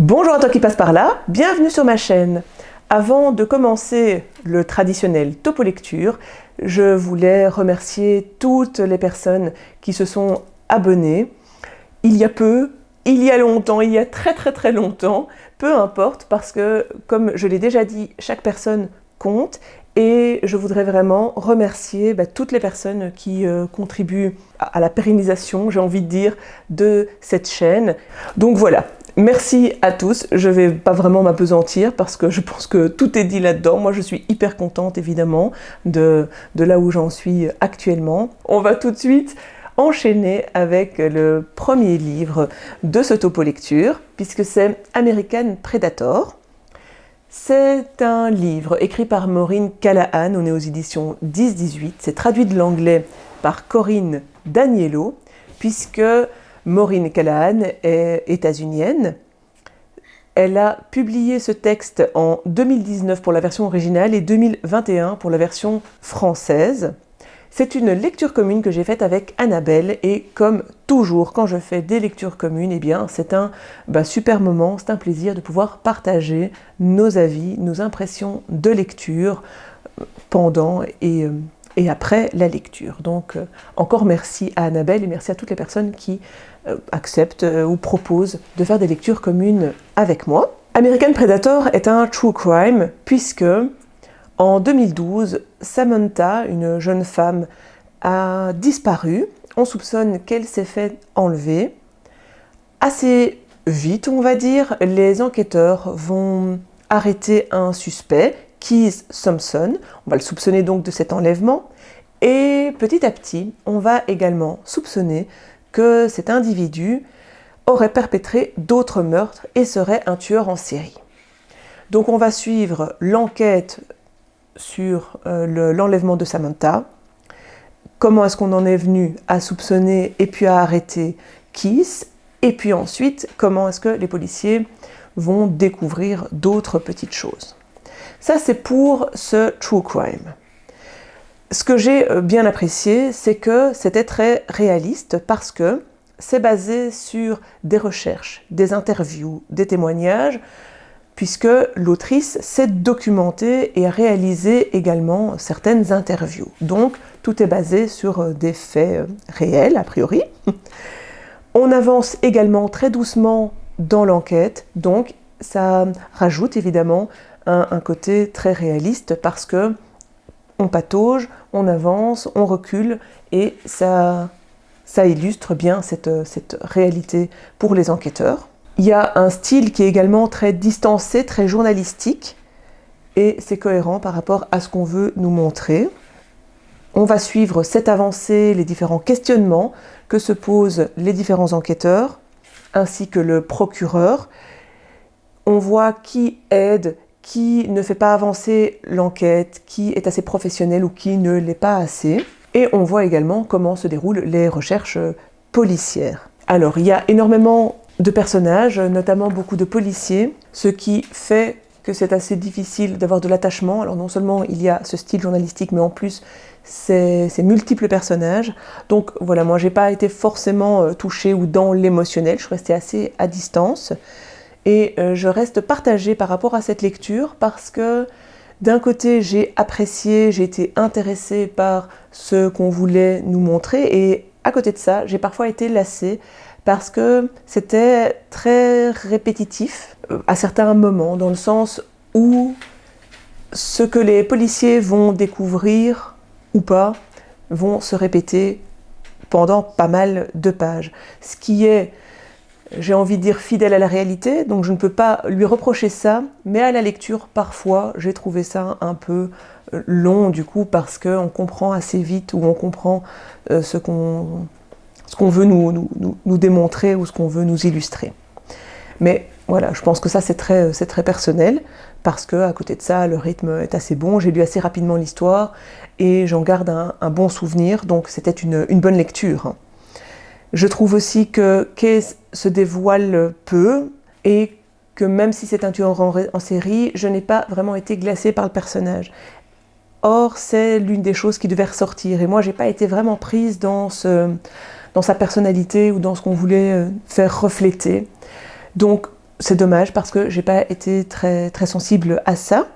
Bonjour à toi qui passe par là, bienvenue sur ma chaîne. Avant de commencer le traditionnel topo lecture, je voulais remercier toutes les personnes qui se sont abonnées. Il y a peu, il y a longtemps, il y a très longtemps, peu importe parce que comme je l'ai déjà dit, chaque personne compte et je voudrais vraiment remercier toutes les personnes qui contribuent à la pérennisation, j'ai envie de dire, de cette chaîne. Donc voilà. Merci à tous, je ne vais pas vraiment m'apesantir parce que je pense que tout est dit là-dedans. Moi je suis hyper contente évidemment de là où j'en suis actuellement. On va tout de suite enchaîner avec le premier livre de ce topo lecture puisque c'est American Predator. C'est un livre écrit par Maureen Callahan, on est aux éditions 10-18. C'est traduit de l'anglais par Corinne Daniello puisque Maureen Callahan est états-unienne. Elle a publié ce texte en 2019 pour la version originale et 2021 pour la version française. C'est une lecture commune que j'ai faite avec Annabelle et comme toujours quand je fais des lectures communes, c'est un super moment, c'est un plaisir de pouvoir partager nos avis, nos impressions de lecture pendant et après la lecture. Donc encore merci à Annabelle et merci à toutes les personnes qui acceptent ou proposent de faire des lectures communes avec moi. American Predator est un true crime puisque en 2012, Samantha, une jeune femme, a disparu. On soupçonne qu'elle s'est fait enlever. Assez vite, on va dire, les enquêteurs vont arrêter un suspect, Keith Thompson. On va le soupçonner donc de cet enlèvement. Et petit à petit, on va également soupçonner que cet individu aurait perpétré d'autres meurtres et serait un tueur en série. Donc on va suivre l'enquête sur l'enlèvement de Samantha, comment est-ce qu'on en est venu à soupçonner et puis à arrêter Keith, et puis ensuite comment est-ce que les policiers vont découvrir d'autres petites choses. Ça c'est pour ce true crime. Ce que j'ai bien apprécié, c'est que c'était très réaliste parce que c'est basé sur des recherches, des interviews, des témoignages, puisque l'autrice s'est documentée et a réalisé également certaines interviews. Donc tout est basé sur des faits réels, a priori. On avance également très doucement dans l'enquête, donc ça rajoute évidemment un côté très réaliste parce que on patauge, on avance, on recule et ça illustre bien cette réalité pour les enquêteurs. Il y a un style qui est également très distancé, très journalistique et c'est cohérent par rapport à ce qu'on veut nous montrer. On va suivre cette avancée, les différents questionnements que se posent les différents enquêteurs ainsi que le procureur. On voit qui aide, qui ne fait pas avancer l'enquête, qui est assez professionnel ou qui ne l'est pas assez. Et on voit également comment se déroulent les recherches policières. Alors, il y a énormément de personnages, notamment beaucoup de policiers, ce qui fait que c'est assez difficile d'avoir de l'attachement. Alors non seulement il y a ce style journalistique, mais en plus ces multiples personnages. Donc voilà, moi j'ai pas été forcément touchée ou dans l'émotionnel, je suis restée assez à distance. Et je reste partagée par rapport à cette lecture parce que d'un côté j'ai apprécié, j'ai été intéressée par ce qu'on voulait nous montrer et à côté de ça j'ai parfois été lassée parce que c'était très répétitif à certains moments dans le sens où ce que les policiers vont découvrir ou pas vont se répéter pendant pas mal de pages. Ce qui est, j'ai envie de dire, fidèle à la réalité, donc je ne peux pas lui reprocher ça, mais à la lecture, parfois, j'ai trouvé ça un peu long, du coup, parce qu'on comprend assez vite, ou on comprend ce qu'on veut nous démontrer, ou ce qu'on veut nous illustrer. Mais voilà, je pense que ça, c'est très personnel, parce qu'à côté de ça, le rythme est assez bon, j'ai lu assez rapidement l'histoire, et j'en garde un bon souvenir, donc c'était une bonne lecture. Je trouve aussi que Kay se dévoile peu et que même si c'est un tueur en série, je n'ai pas vraiment été glacée par le personnage. Or, c'est l'une des choses qui devait ressortir et moi, j'ai pas été vraiment prise dans sa personnalité ou dans ce qu'on voulait faire refléter. Donc, C'est dommage parce que j'ai pas été très, très sensible à ça.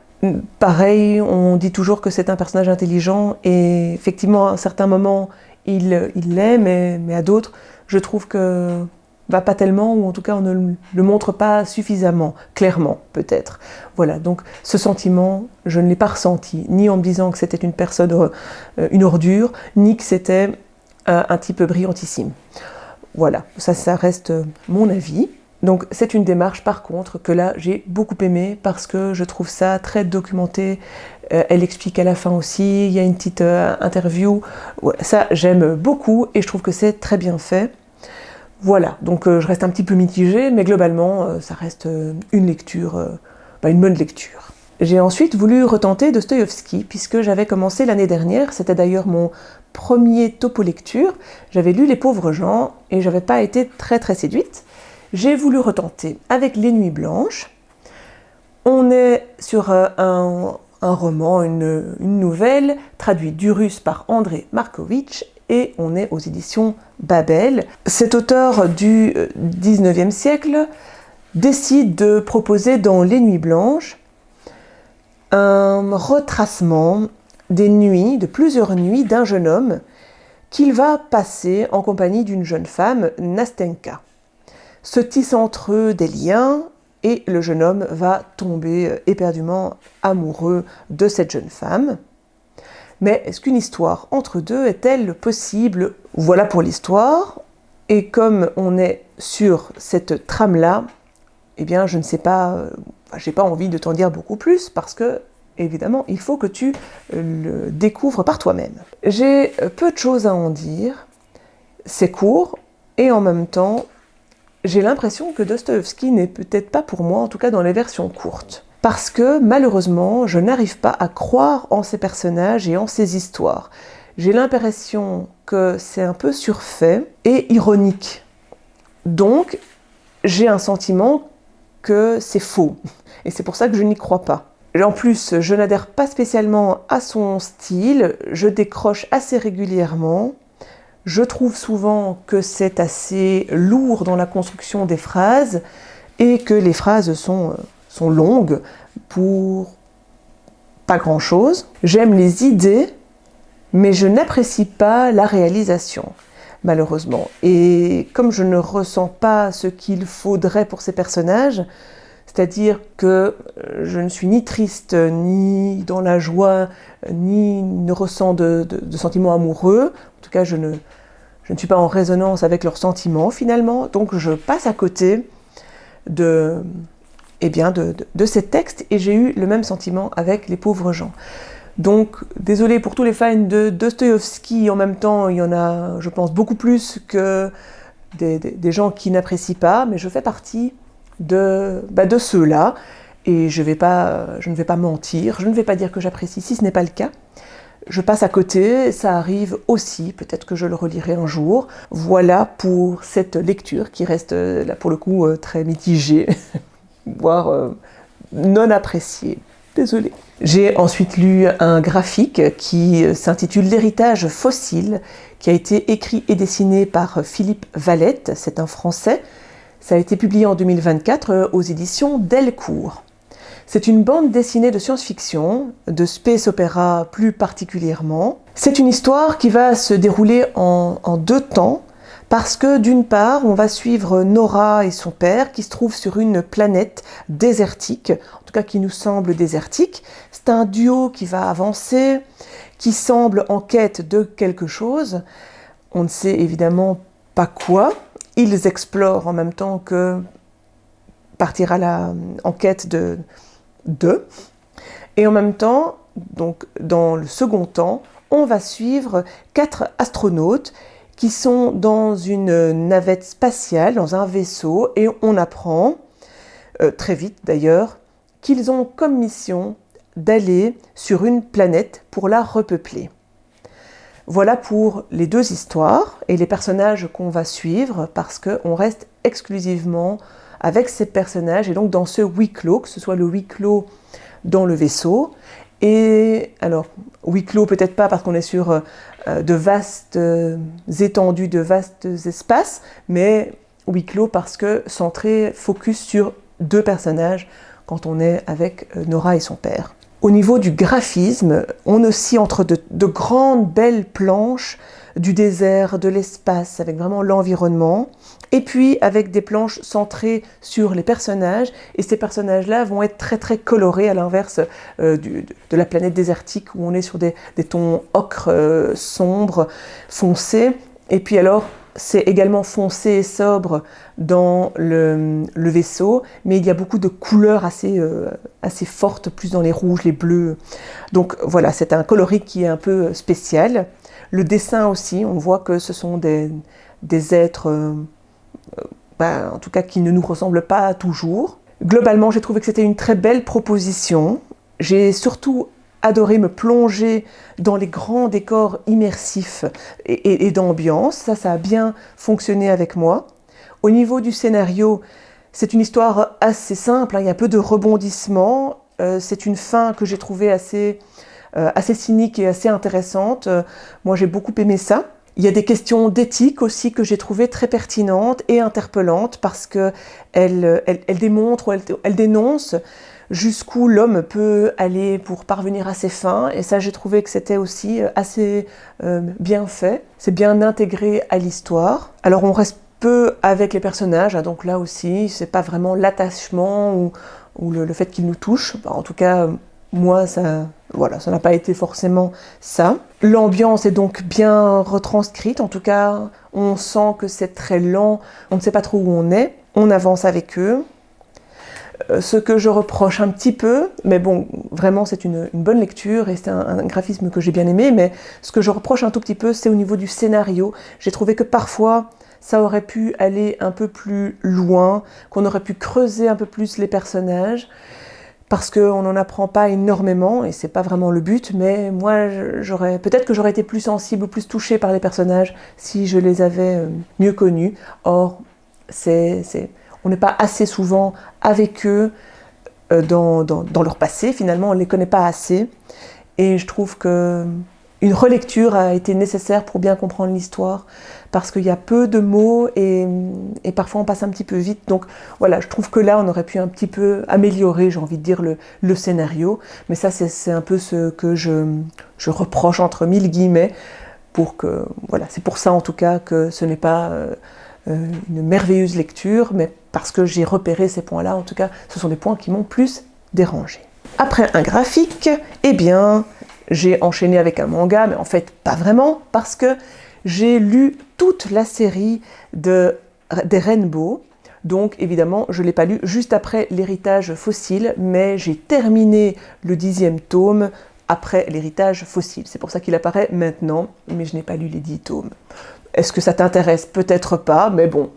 Pareil, on dit toujours que c'est un personnage intelligent et effectivement, à un certain moment, il l'est, mais à d'autres, je trouve que pas tellement, ou en tout cas, on ne le montre pas suffisamment, clairement, peut-être. Voilà, donc ce sentiment, je ne l'ai pas ressenti, ni en me disant que c'était une personne, une ordure, ni que c'était un type brillantissime. Voilà, ça reste mon avis. Donc c'est une démarche par contre que là j'ai beaucoup aimé parce que je trouve ça très documenté. Elle explique à la fin aussi, il y a une petite interview. Ouais, ça j'aime beaucoup et je trouve que c'est très bien fait. Voilà, donc je reste un petit peu mitigée, mais globalement ça reste une lecture, une bonne lecture. J'ai ensuite voulu retenter Dostoïevski puisque j'avais commencé l'année dernière, c'était d'ailleurs mon premier topo lecture. J'avais lu Les Pauvres gens et j'avais pas été très très séduite. J'ai voulu retenter avec Les Nuits blanches. On est sur un roman, une nouvelle, traduite du russe par André Markovitch, et on est aux éditions Babel. Cet auteur du 19e siècle décide de proposer dans Les Nuits blanches un retracement des nuits, de plusieurs nuits d'un jeune homme qu'il va passer en compagnie d'une jeune femme, Nastenka. Se tissent entre eux des liens et le jeune homme va tomber éperdument amoureux de cette jeune femme. Mais est-ce qu'une histoire entre deux est-elle possible? Voilà pour l'histoire. Et comme on est sur cette trame-là, eh bien je ne sais pas, j'ai pas envie de t'en dire beaucoup plus parce que évidemment il faut que tu le découvres par toi-même. J'ai peu de choses à en dire. C'est court et en même temps j'ai l'impression que Dostoïevski n'est peut-être pas pour moi, en tout cas dans les versions courtes. Parce que malheureusement, je n'arrive pas à croire en ces personnages et en ces histoires. J'ai l'impression que c'est un peu surfait et ironique. Donc, j'ai un sentiment que c'est faux. Et c'est pour ça que je n'y crois pas. En plus, je n'adhère pas spécialement à son style, je décroche assez régulièrement. Je trouve souvent que c'est assez lourd dans la construction des phrases et que les phrases sont longues pour pas grand-chose. J'aime les idées, mais je n'apprécie pas la réalisation, malheureusement. Et comme je ne ressens pas ce qu'il faudrait pour ces personnages, c'est-à-dire que je ne suis ni triste, ni dans la joie, ni ne ressens de sentiments amoureux, en tout cas je ne suis pas en résonance avec leurs sentiments finalement, donc je passe à côté de ces textes et j'ai eu le même sentiment avec Les Pauvres gens. Donc désolée pour tous les fans de Dostoïevski, en même temps il y en a je pense beaucoup plus que des gens qui n'apprécient pas, mais je fais partie de ceux-là et je ne vais pas mentir, je ne vais pas dire que j'apprécie si ce n'est pas le cas. Je passe à côté, ça arrive aussi, peut-être que je le relirai un jour. Voilà pour cette lecture qui reste là pour le coup très mitigée, voire non appréciée. Désolée. J'ai ensuite lu un graphique qui s'intitule L'héritage fossile, qui a été écrit et dessiné par Philippe Valette, c'est un Français. Ça a été publié en 2024 aux éditions Delcourt. C'est une bande dessinée de science-fiction, de space opéra plus particulièrement. C'est une histoire qui va se dérouler en deux temps, parce que d'une part, on va suivre Nora et son père qui se trouvent sur une planète désertique, en tout cas qui nous semble désertique. C'est un duo qui va avancer, qui semble en quête de quelque chose. On ne sait évidemment pas quoi. Ils explorent en même temps que partir en quête de. Et en même temps, donc dans le second temps, on va suivre 4 astronautes qui sont dans une navette spatiale, dans un vaisseau, et on apprend, très vite d'ailleurs, qu'ils ont comme mission d'aller sur une planète pour la repeupler. Voilà pour les deux histoires et les personnages qu'on va suivre, parce qu'on reste exclusivement avec ces personnages, et donc dans ce huis clos, que ce soit le huis clos dans le vaisseau, et alors huis clos peut-être pas parce qu'on est sur de vastes étendues, de vastes espaces, mais huis clos parce que centré, focus sur deux personnages quand on est avec Nora et son père. Au niveau du graphisme, on oscille entre de grandes belles planches du désert, de l'espace, avec vraiment l'environnement, et puis avec des planches centrées sur les personnages, et ces personnages-là vont être très très colorés, à l'inverse de la planète désertique où on est sur des tons ocre sombres, foncés, et puis alors c'est également foncé et sobre dans le vaisseau, mais il y a beaucoup de couleurs assez fortes, plus dans les rouges, les bleus. Donc voilà, c'est un coloris qui est un peu spécial. Le dessin aussi, on voit que ce sont des êtres, en tout cas qui ne nous ressemblent pas toujours. Globalement, j'ai trouvé que c'était une très belle proposition. J'ai surtout adoré me plonger dans les grands décors immersifs et d'ambiance. Ça a bien fonctionné avec moi. Au niveau du scénario, c'est une histoire assez simple, hein. Il y a peu de rebondissements. C'est une fin que j'ai trouvée assez cynique et assez intéressante. Moi, j'ai beaucoup aimé ça. Il y a des questions d'éthique aussi que j'ai trouvées très pertinentes et interpellantes parce qu'elles démontrent, elles dénoncent jusqu'où l'homme peut aller pour parvenir à ses fins. Et ça, j'ai trouvé que c'était aussi assez bien fait. C'est bien intégré à l'histoire. Alors, on reste peu avec les personnages, hein, donc là aussi, c'est pas vraiment l'attachement ou le fait qu'ils nous touchent. En tout cas, moi, ça n'a pas été forcément ça. L'ambiance est donc bien retranscrite. En tout cas, on sent que c'est très lent. On ne sait pas trop où on est. On avance avec eux. Ce que je reproche un petit peu, mais bon, vraiment c'est une bonne lecture et c'est un graphisme que j'ai bien aimé, mais ce que je reproche un tout petit peu, c'est au niveau du scénario. J'ai trouvé que parfois, ça aurait pu aller un peu plus loin, qu'on aurait pu creuser un peu plus les personnages, parce qu'on n'en apprend pas énormément, et c'est pas vraiment le but, mais moi, peut-être que j'aurais été plus sensible ou plus touchée par les personnages si je les avais mieux connus. Or, on n'est pas assez souvent avec eux dans leur passé, finalement, on ne les connaît pas assez. Et je trouve qu'une relecture a été nécessaire pour bien comprendre l'histoire, parce qu'il y a peu de mots et parfois on passe un petit peu vite. Donc voilà, je trouve que là, on aurait pu un petit peu améliorer, j'ai envie de dire, le scénario. Mais ça, c'est un peu ce que je reproche entre mille guillemets, c'est pour ça en tout cas que ce n'est pas une merveilleuse lecture, mais parce que j'ai repéré ces points-là, en tout cas, ce sont des points qui m'ont plus dérangé. Après un graphique, eh bien, j'ai enchaîné avec un manga, mais en fait, pas vraiment, parce que j'ai lu toute la série des Rainbow. Donc, évidemment, je ne l'ai pas lu juste après l'héritage fossile, mais j'ai terminé le 10e tome après l'héritage fossile. C'est pour ça qu'il apparaît maintenant, mais je n'ai pas lu les 10 tomes. Est-ce que ça t'intéresse? Peut-être pas, mais bon,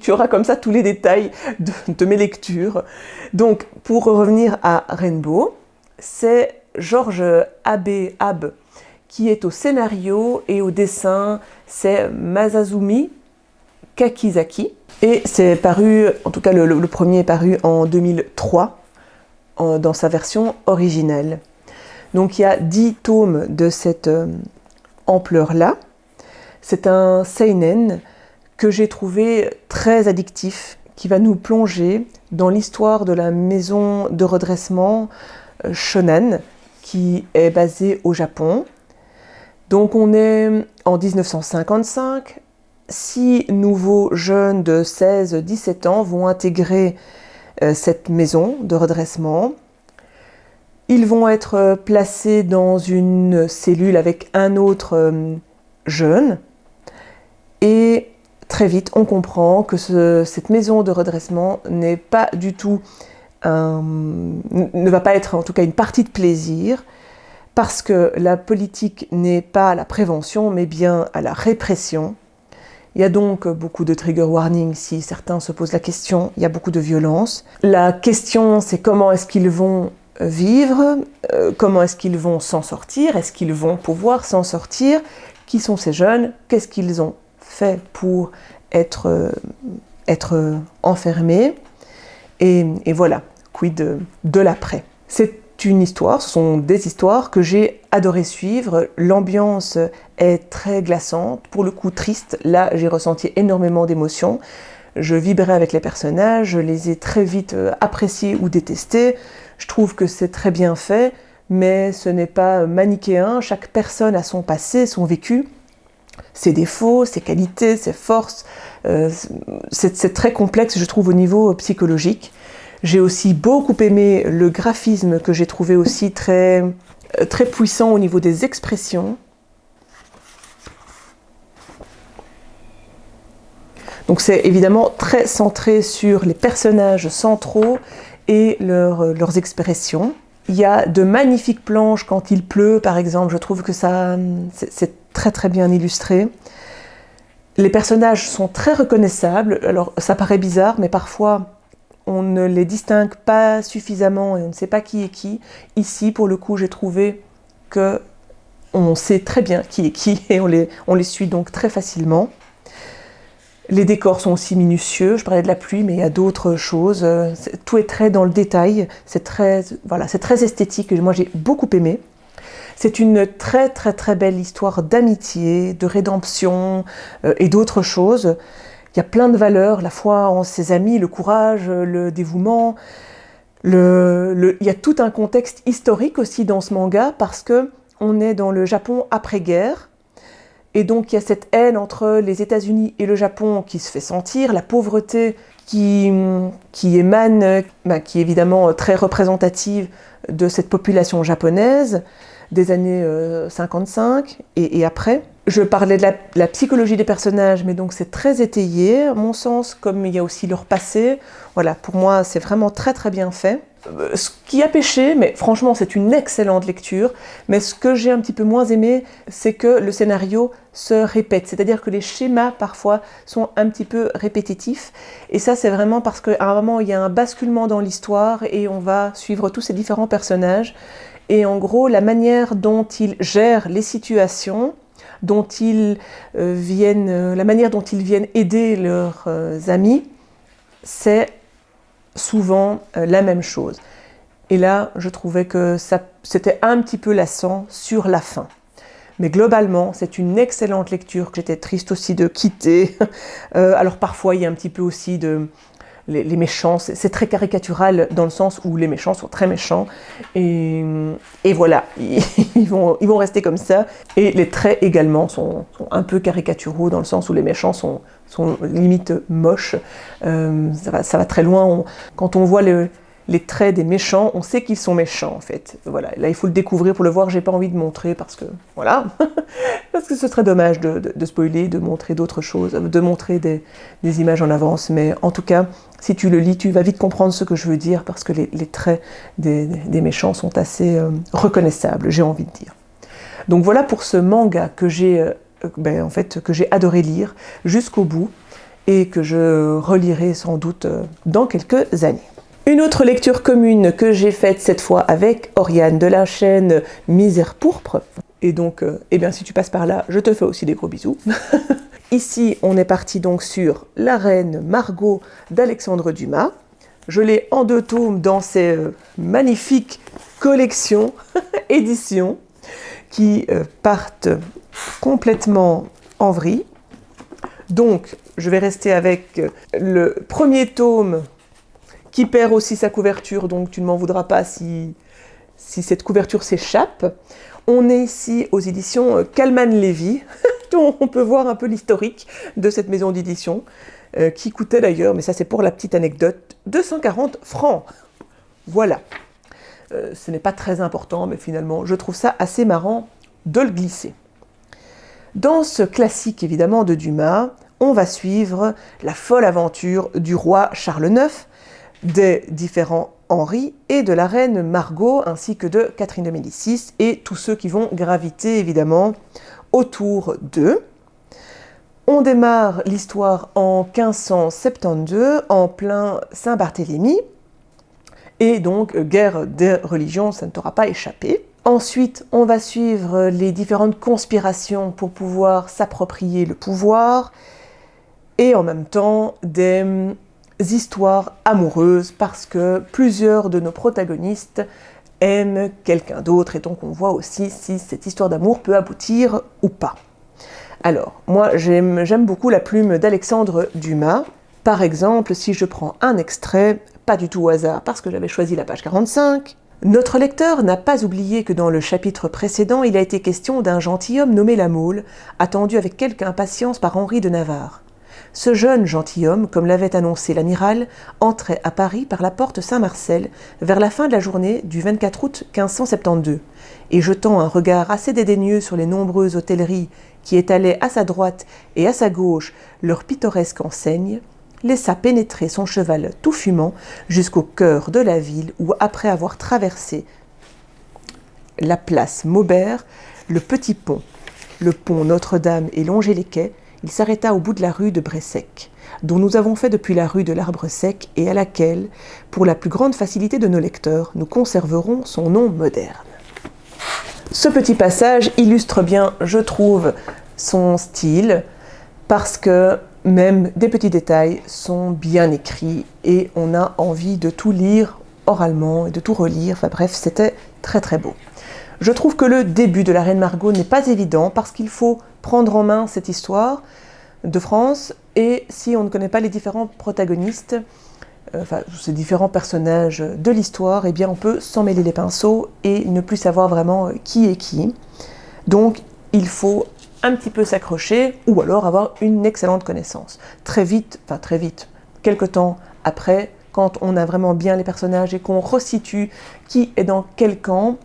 tu auras comme ça tous les détails de mes lectures. Donc, pour revenir à Rainbow, c'est George Abe qui est au scénario et au dessin, c'est Masazumi Kakizaki. Et c'est paru, en tout cas le premier est paru en 2003, dans sa version originale. Donc il y a 10 tomes de cette ampleur-là. C'est un seinen que j'ai trouvé très addictif, qui va nous plonger dans l'histoire de la maison de redressement Shonan, qui est basée au Japon. Donc on est en 1955, 6 nouveaux jeunes de 16-17 ans vont intégrer cette maison de redressement. Ils vont être placés dans une cellule avec un autre jeune. Et très vite, on comprend que cette maison de redressement n'est pas du tout ne va pas être en tout cas une partie de plaisir, parce que la politique n'est pas à la prévention, mais bien à la répression. Il y a donc beaucoup de trigger warning si certains se posent la question, il y a beaucoup de violence. La question, c'est comment est-ce qu'ils vont vivre, comment est-ce qu'ils vont s'en sortir, est-ce qu'ils vont pouvoir s'en sortir, qui sont ces jeunes, qu'est-ce qu'ils ont fait pour être enfermés, et voilà, quid de l'après. C'est une histoire, ce sont des histoires que j'ai adoré suivre. L'ambiance est très glaçante, pour le coup triste. Là, j'ai ressenti énormément d'émotions. Je vibrais avec les personnages, je les ai très vite appréciés ou détestés. Je trouve que c'est très bien fait, mais ce n'est pas manichéen. Chaque personne a son passé, son vécu, ses défauts, ses qualités, ses forces. C'est très complexe, je trouve, au niveau psychologique. J'ai aussi beaucoup aimé le graphisme que j'ai trouvé aussi très puissant au niveau des expressions. Donc c'est évidemment très centré sur les personnages centraux et leurs expressions. Il y a de magnifiques planches quand il pleut, par exemple. Je trouve que c'est très très bien illustré. Les personnages sont très reconnaissables. Alors ça paraît bizarre, mais parfois on ne les distingue pas suffisamment et on ne sait pas qui est qui. Ici, pour le coup, j'ai trouvé que on sait très bien qui est qui et on les suit donc très facilement. Les décors sont aussi minutieux, je parlais de la pluie, mais il y a d'autres choses. Tout est très dans le détail, c'est très esthétique, et moi j'ai beaucoup aimé. C'est une très très très belle histoire d'amitié, de rédemption et d'autres choses. Il y a plein de valeurs, la foi en ses amis, le courage, le dévouement. Il y a tout un contexte historique aussi dans ce manga, parce qu'on est dans le Japon après-guerre. Et donc il y a cette haine entre les États-Unis et le Japon qui se fait sentir, la pauvreté qui émane, qui est évidemment très représentative de cette population japonaise des années 55 et après. Je parlais de la psychologie des personnages, mais donc c'est très étayé, à mon sens, comme il y a aussi leur passé. Voilà, pour moi c'est vraiment très très bien fait. Ce qui a péché, mais franchement c'est une excellente lecture, mais ce que j'ai un petit peu moins aimé, c'est que le scénario se répète, c'est-à-dire que les schémas parfois sont un petit peu répétitifs, et ça c'est vraiment parce qu'à un moment il y a un basculement dans l'histoire et on va suivre tous ces différents personnages, et en gros la manière dont ils gèrent les situations, la manière dont ils viennent aider leurs amis, c'est souvent la même chose. Et là, je trouvais que c'était un petit peu lassant sur la fin. Mais globalement, c'est une excellente lecture que j'étais triste aussi de quitter. Alors parfois, il y a un petit peu aussi les méchants. C'est très caricatural dans le sens où les méchants sont très méchants. Et voilà, ils vont rester comme ça. Et les traits également sont un peu caricaturaux dans le sens où les méchants sont limite moches. Ça va très loin. Quand on voit les traits des méchants, on sait qu'ils sont méchants en fait. Voilà, là il faut le découvrir pour le voir, j'ai pas envie de montrer parce que voilà, parce que ce serait dommage de spoiler, de montrer d'autres choses, de montrer des images en avance, mais en tout cas, si tu le lis, tu vas vite comprendre ce que je veux dire parce que les traits des méchants sont assez reconnaissables, j'ai envie de dire. Donc voilà pour ce manga que j'ai adoré lire jusqu'au bout et que je relirai sans doute dans quelques années. Une autre lecture commune que j'ai faite cette fois avec Oriane de la chaîne Misère Pourpre. Et donc, si tu passes par là, je te fais aussi des gros bisous. Ici, on est parti donc sur La Reine Margot d'Alexandre Dumas. Je l'ai en 2 tomes dans ces magnifiques collections, éditions, qui partent complètement en vrille. Donc, je vais rester avec le premier tome qui perd aussi sa couverture, donc tu ne m'en voudras pas si cette couverture s'échappe. On est ici aux éditions Kalman-Levy, dont on peut voir un peu l'historique de cette maison d'édition, qui coûtait d'ailleurs, mais ça c'est pour la petite anecdote, 240 francs. Voilà. Ce n'est pas très important, mais finalement, je trouve ça assez marrant de le glisser. Dans ce classique, évidemment, de Dumas, on va suivre la folle aventure du roi Charles IX, des différents Henri et de la reine Margot, ainsi que de Catherine de Médicis, et tous ceux qui vont graviter, évidemment, autour d'eux. On démarre l'histoire en 1572, en plein Saint-Barthélemy, et donc guerre des religions, ça ne t'aura pas échappé. Ensuite, on va suivre les différentes conspirations pour pouvoir s'approprier le pouvoir, et en même temps des histoires amoureuses, parce que plusieurs de nos protagonistes aiment quelqu'un d'autre, et donc on voit aussi si cette histoire d'amour peut aboutir ou pas. Alors, moi j'aime beaucoup la plume d'Alexandre Dumas, Par exemple, si je prends un extrait, pas du tout au hasard parce que j'avais choisi la page 45, notre lecteur n'a pas oublié que dans le chapitre précédent, il a été question d'un gentilhomme nommé La Mole, attendu avec quelque impatience par Henri de Navarre. Ce jeune gentilhomme, comme l'avait annoncé l'amiral, entrait à Paris par la porte Saint-Marcel vers la fin de la journée du 24 août 1572, et jetant un regard assez dédaigneux sur les nombreuses hôtelleries qui étalaient à sa droite et à sa gauche leurs pittoresques enseignes, laissa pénétrer son cheval tout fumant jusqu'au cœur de la ville où, après avoir traversé la place Maubert, le petit pont, le pont Notre-Dame et longé les quais, il s'arrêta au bout de la rue de Bressec, dont nous avons fait depuis la rue de l'Arbre-Sec et à laquelle, pour la plus grande facilité de nos lecteurs, nous conserverons son nom moderne. Ce petit passage illustre bien, je trouve, son style, parce que même des petits détails sont bien écrits et on a envie de tout lire oralement et de tout relire. Enfin bref, c'était très très beau. Je trouve que le début de La Reine Margot n'est pas évident parce qu'il faut prendre en main cette histoire de France et si on ne connaît pas les différents protagonistes, ces différents personnages de l'histoire, eh bien on peut s'en mêler les pinceaux et ne plus savoir vraiment qui est qui. Donc il faut un petit peu s'accrocher ou alors avoir une excellente connaissance. Très vite, quelque temps après, quand on a vraiment bien les personnages et qu'on resitue qui est dans quel camp,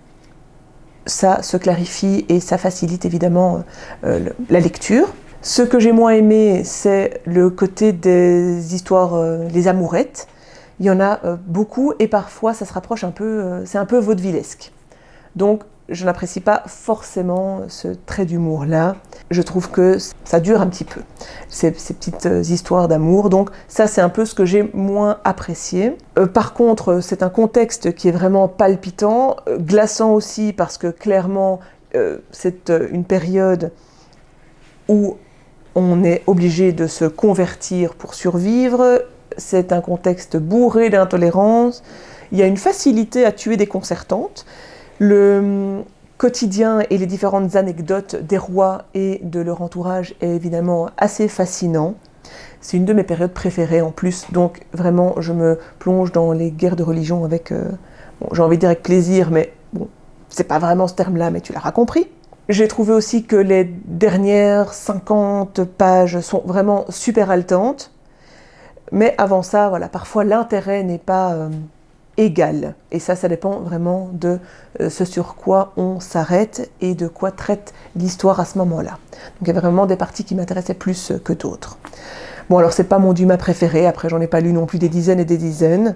ça se clarifie et ça facilite évidemment la lecture. Ce que j'ai moins aimé, c'est le côté des histoires, les amourettes. Il y en a beaucoup et parfois ça se rapproche un peu, c'est un peu vaudevillesque. Donc je n'apprécie pas forcément ce trait d'humour-là. Je trouve que ça dure un petit peu, ces petites histoires d'amour. Donc ça, c'est un peu ce que j'ai moins apprécié. Par contre, c'est un contexte qui est vraiment palpitant, glaçant aussi, parce que clairement, c'est une période où on est obligé de se convertir pour survivre. C'est un contexte bourré d'intolérance. Il y a une facilité à tuer des concertantes. Le quotidien et les différentes anecdotes des rois et de leur entourage est évidemment assez fascinant. C'est une de mes périodes préférées en plus, donc vraiment je me plonge dans les guerres de religion avec, j'ai envie de dire avec plaisir, mais bon, c'est pas vraiment ce terme-là, mais tu l'auras compris. J'ai trouvé aussi que les dernières 50 pages sont vraiment super haletantes, mais avant ça, voilà, parfois l'intérêt n'est pas égal. Et ça dépend vraiment de ce sur quoi on s'arrête et de quoi traite l'histoire à ce moment-là. Donc il y a vraiment des parties qui m'intéressaient plus que d'autres. Bon, alors c'est pas mon Dumas préféré, après j'en ai pas lu non plus des dizaines et des dizaines,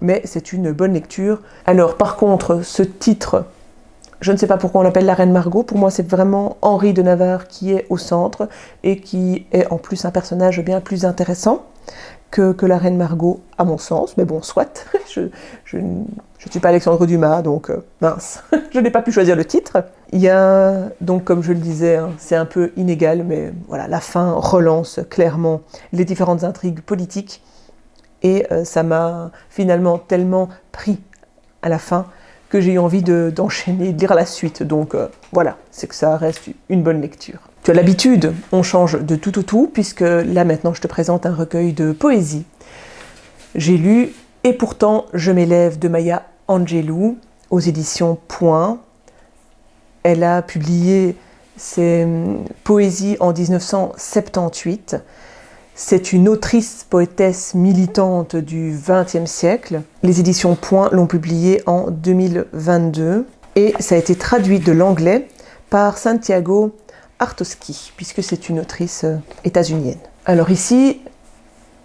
mais c'est une bonne lecture. Alors par contre, ce titre, je ne sais pas pourquoi on l'appelle La Reine Margot, pour moi c'est vraiment Henri de Navarre qui est au centre et qui est en plus un personnage bien plus intéressant que la Reine Margot, à mon sens, mais bon, soit, je ne suis pas Alexandre Dumas, donc mince, je n'ai pas pu choisir le titre. Il y a, donc comme je le disais, hein, c'est un peu inégal, mais voilà, la fin relance clairement les différentes intrigues politiques, et ça m'a finalement tellement pris à la fin que j'ai eu envie d'enchaîner, de lire la suite, donc voilà, c'est que ça reste une bonne lecture. Tu as l'habitude, on change de tout au tout, puisque là maintenant je te présente un recueil de poésie. J'ai lu « Et pourtant je m'élève » de Maya Angelou aux éditions Point. Elle a publié ses poésies en 1978. C'est une autrice, poétesse militante du XXe siècle. Les éditions Point l'ont publiée en 2022 et ça a été traduit de l'anglais par Santiago Artoski, puisque c'est une autrice états-unienne. Alors ici,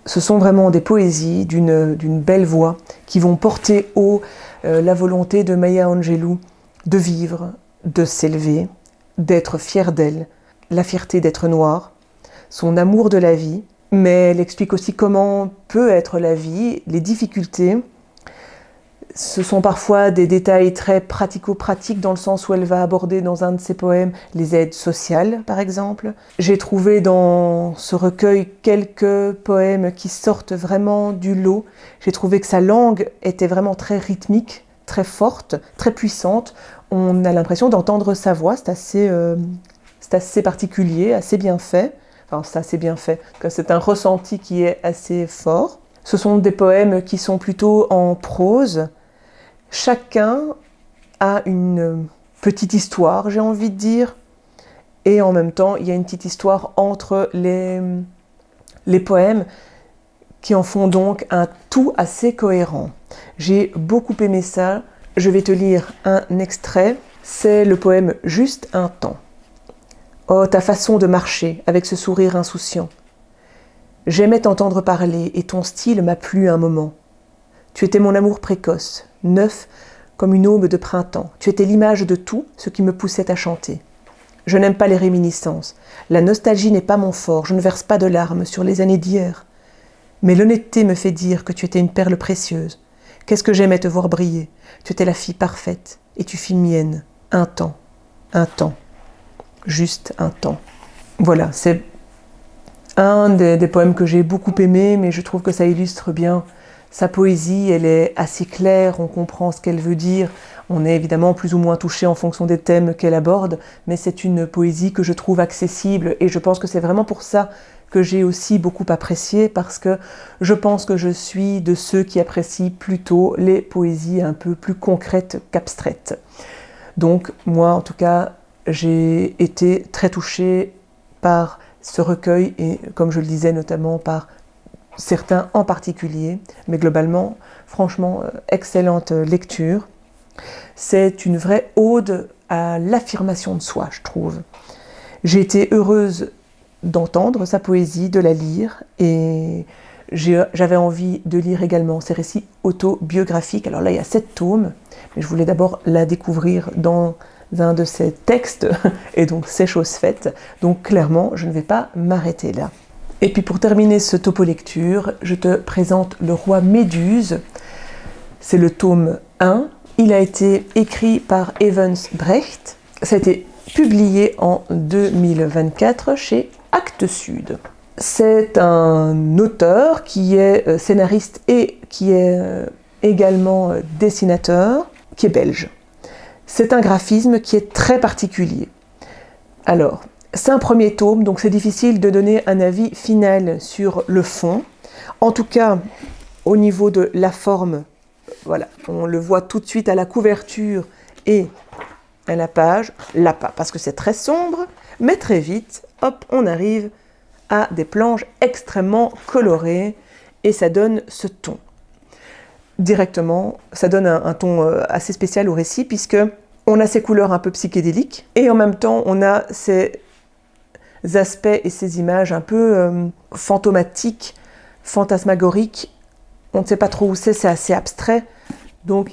ce sont vraiment des poésies d'une belle voix qui vont porter haut la volonté de Maya Angelou de vivre, de s'élever, d'être fière d'elle, la fierté d'être noire, son amour de la vie, mais elle explique aussi comment peut être la vie, les difficultés. Ce sont parfois des détails très pratico-pratiques dans le sens où elle va aborder dans un de ses poèmes les aides sociales, par exemple. J'ai trouvé dans ce recueil quelques poèmes qui sortent vraiment du lot. J'ai trouvé que sa langue était vraiment très rythmique, très forte, très puissante. On a l'impression d'entendre sa voix, c'est assez particulier, assez bien fait. Enfin, ça, c'est bien fait. C'est un ressenti qui est assez fort. Ce sont des poèmes qui sont plutôt en prose. Chacun a une petite histoire, j'ai envie de dire. Et en même temps, il y a une petite histoire entre les poèmes qui en font donc un tout assez cohérent. J'ai beaucoup aimé ça. Je vais te lire un extrait. C'est le poème « Juste un temps ». Oh, ta façon de marcher, avec ce sourire insouciant. J'aimais t'entendre parler, et ton style m'a plu un moment. Tu étais mon amour précoce, neuf comme une aube de printemps. Tu étais l'image de tout ce qui me poussait à chanter. Je n'aime pas les réminiscences. La nostalgie n'est pas mon fort, je ne verse pas de larmes sur les années d'hier. Mais l'honnêteté me fait dire que tu étais une perle précieuse. Qu'est-ce que j'aimais te voir briller. Tu étais la fille parfaite, et tu fis mienne. Un temps, juste un temps. Voilà, c'est un des poèmes que j'ai beaucoup aimé, mais je trouve que ça illustre bien sa poésie. Elle est assez claire, on comprend ce qu'elle veut dire. On est évidemment plus ou moins touché en fonction des thèmes qu'elle aborde, mais c'est une poésie que je trouve accessible, et je pense que c'est vraiment pour ça que j'ai aussi beaucoup apprécié, parce que je pense que je suis de ceux qui apprécient plutôt les poésies un peu plus concrètes qu'abstraites. Donc moi, en tout cas, j'ai été très touchée par ce recueil et, comme je le disais, notamment par certains en particulier, mais globalement, franchement, excellente lecture. C'est une vraie ode à l'affirmation de soi, je trouve. J'ai été heureuse d'entendre sa poésie, de la lire, et j'avais envie de lire également ses récits autobiographiques. Alors là, il y a 7 tomes, mais je voulais d'abord la découvrir dans un de ses textes, et donc c'est chose faite. Donc clairement, je ne vais pas m'arrêter là. Et puis pour terminer ce topo lecture, je te présente Le Roi Méduse. C'est le tome 1. Il a été écrit par Evans Brecht. Ça a été publié en 2024 chez Actes Sud. C'est un auteur qui est scénariste et qui est également dessinateur, qui est belge. C'est un graphisme qui est très particulier. Alors, c'est un premier tome, donc c'est difficile de donner un avis final sur le fond. En tout cas, au niveau de la forme, voilà, on le voit tout de suite à la couverture et à la page, parce que c'est très sombre, mais très vite, hop, on arrive à des planches extrêmement colorées et ça donne ce ton. Directement, ça donne un ton assez spécial au récit, puisque on a ces couleurs un peu psychédéliques et en même temps on a ces aspects et ces images un peu fantomatiques, fantasmagoriques. On ne sait pas trop où c'est assez abstrait. Donc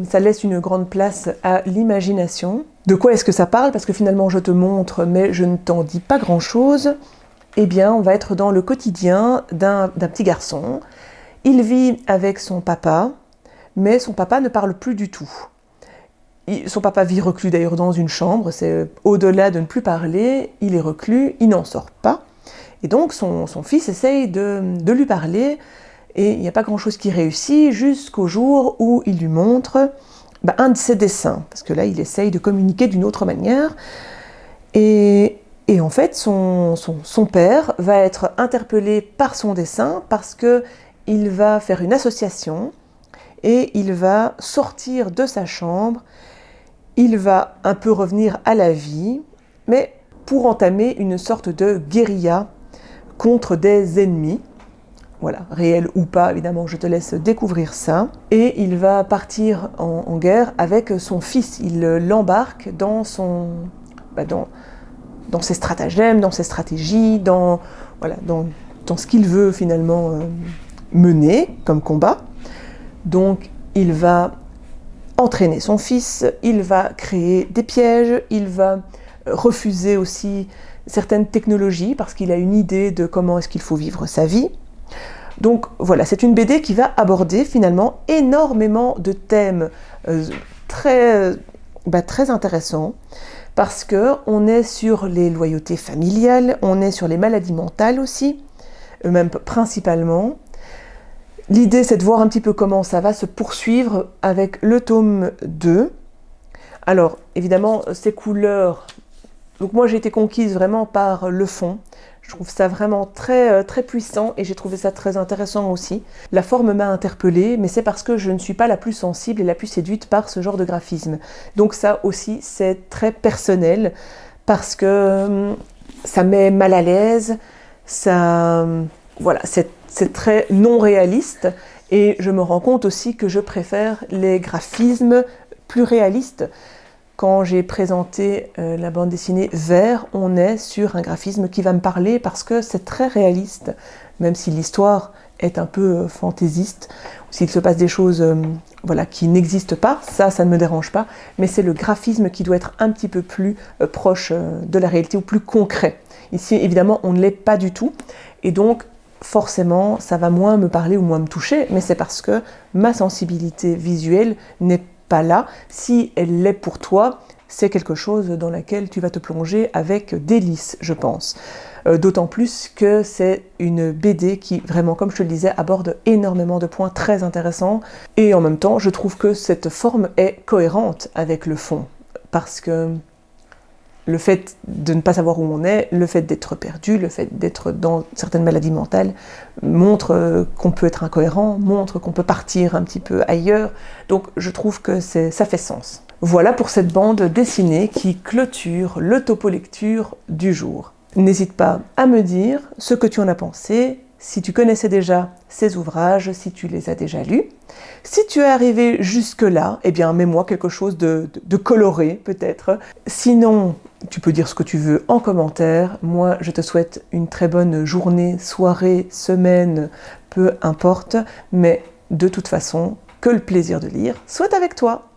ça laisse une grande place à l'imagination. De quoi est-ce que ça parle? Parce que finalement je te montre, mais je ne t'en dis pas grand-chose. Eh bien, on va être dans le quotidien d'un petit garçon. Il vit avec son papa, mais son papa ne parle plus du tout. Son papa vit reclus d'ailleurs dans une chambre, c'est au-delà de ne plus parler, il est reclus, il n'en sort pas. Et donc son fils essaye de lui parler, et il n'y a pas grand-chose qui réussit, jusqu'au jour où il lui montre un de ses dessins, parce que là il essaye de communiquer d'une autre manière. Et en fait, son père va être interpellé par son dessin, parce qu'il va faire une association, et il va sortir de sa chambre, il va un peu revenir à la vie, mais pour entamer une sorte de guérilla contre des ennemis. Voilà, réel ou pas, évidemment, je te laisse découvrir ça. Et il va partir en guerre avec son fils. Il l'embarque dans ses stratagèmes, dans ses stratégies, dans ce qu'il veut finalement mener comme combat. Donc, il va entraîner son fils, il va créer des pièges, il va refuser aussi certaines technologies parce qu'il a une idée de comment est-ce qu'il faut vivre sa vie. Donc voilà, c'est une BD qui va aborder finalement énormément de thèmes très intéressants, parce qu'on est sur les loyautés familiales, on est sur les maladies mentales aussi, même principalement. L'idée, c'est de voir un petit peu comment ça va se poursuivre avec le tome 2. Alors, évidemment, ces couleurs... Donc moi, j'ai été conquise vraiment par le fond. Je Je trouve ça vraiment très, très puissant et j'ai trouvé ça très intéressant aussi. La forme m'a interpellée, mais c'est parce que je ne suis pas la plus sensible et la plus séduite par ce genre de graphisme. Donc ça aussi, c'est très personnel parce que ça met mal à l'aise, ça, voilà, c'est très non réaliste et je me rends compte aussi que je préfère les graphismes plus réalistes. Quand j'ai présenté la bande dessinée Vert, on est sur un graphisme qui va me parler parce que c'est très réaliste, même si l'histoire est un peu fantaisiste, ou s'il se passe des choses voilà, qui n'existent pas, ça ne me dérange pas, mais c'est le graphisme qui doit être un petit peu plus proche de la réalité ou plus concret. Ici, évidemment, on ne l'est pas du tout, et donc forcément, ça va moins me parler ou moins me toucher, mais c'est parce que ma sensibilité visuelle n'est pas là. Si elle l'est pour toi, c'est quelque chose dans laquelle tu vas te plonger avec délice, je pense. D'autant plus que c'est une BD qui, vraiment, comme je te le disais, aborde énormément de points très intéressants. Et en même temps, je trouve que cette forme est cohérente avec le fond. Parce que le fait de ne pas savoir où on est, le fait d'être perdu, le fait d'être dans certaines maladies mentales, montre qu'on peut être incohérent, montre qu'on peut partir un petit peu ailleurs. Donc je trouve que ça fait sens. Voilà pour cette bande dessinée qui clôture le topo lecture du jour. N'hésite pas à me dire ce que tu en as pensé, si tu connaissais déjà ces ouvrages, si tu les as déjà lus. Si tu es arrivé jusque-là, eh bien mets-moi quelque chose de coloré peut-être. Sinon, tu peux dire ce que tu veux en commentaire. Moi, je te souhaite une très bonne journée, soirée, semaine, peu importe. Mais de toute façon, que le plaisir de lire soit avec toi.